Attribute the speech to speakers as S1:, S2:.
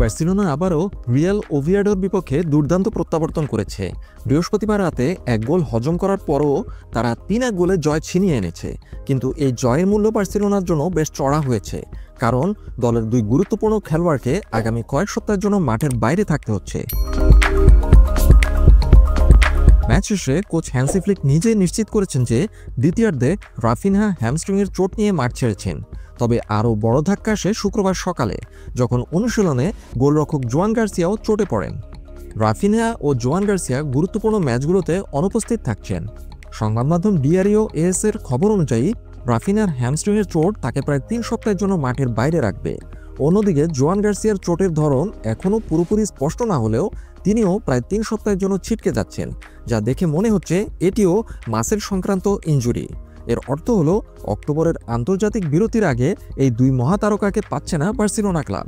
S1: Barcelona আবারও Real ওভিয়েডোর বিপক্ষে দুর্দান্ত প্রত্যাবর্তন করেছে। বৃহস্পতিবার রাতে এক গোল হজম করার পরও তারা ৩-১ গোলে জয় ছিনিয়ে এনেছে। কিন্তু এই জয়ের মূল্য বার্সেলোনার জন্য বেশ চড়া হয়েছে, কারণ দলের দুই গুরুত্বপূর্ণ খেলোয়াড়কে আগামী কয়েক সপ্তাহের জন্য মাঠের বাইরে থাকতে হচ্ছে। ম্যাচ শেষে কোচ হ্যান্সি ফ্লিক নিজেই নিশ্চিত করেছেন যে দ্বিতীয়ার্ধে রাফিনহা হ্যামস্ট্রিংয়ের চোট নিয়ে মাঠ ছেড়েছেন। তবে আরও বড় ধাক্কা আসে শুক্রবার সকালে, যখন অনুশীলনে গোলরক্ষক জোয়ান গার্সিয়াও চোটে পড়েন। রাফিনহা ও জোয়ান গার্সিয়া গুরুত্বপূর্ণ ম্যাচগুলোতে অনুপস্থিত থাকছেন। সংবাদ মাধ্যম ডিয়ারিও এস এর খবর অনুযায়ী রাফিনহার হ্যামস্ট্রিংয়ের চোট তাকে প্রায় ৩ সপ্তাহের জন্য মাঠের বাইরে রাখবে। অন্যদিকে জোয়ান গার্সিয়ার চোটের ধরন এখনও পুরোপুরি স্পষ্ট না হলেও তিনিও প্রায় ৩ সপ্তাহের জন্য ছিটকে যাচ্ছেন, যা দেখে মনে হচ্ছে এটিও মাসেল সংক্রান্ত ইনজুরি। এর অর্থ হলো অক্টোবরের আন্তর্জাতিক বিরতির আগে এই দুই মহাতারকাকে পাচ্ছে না বার্সেলোনা ক্লাব।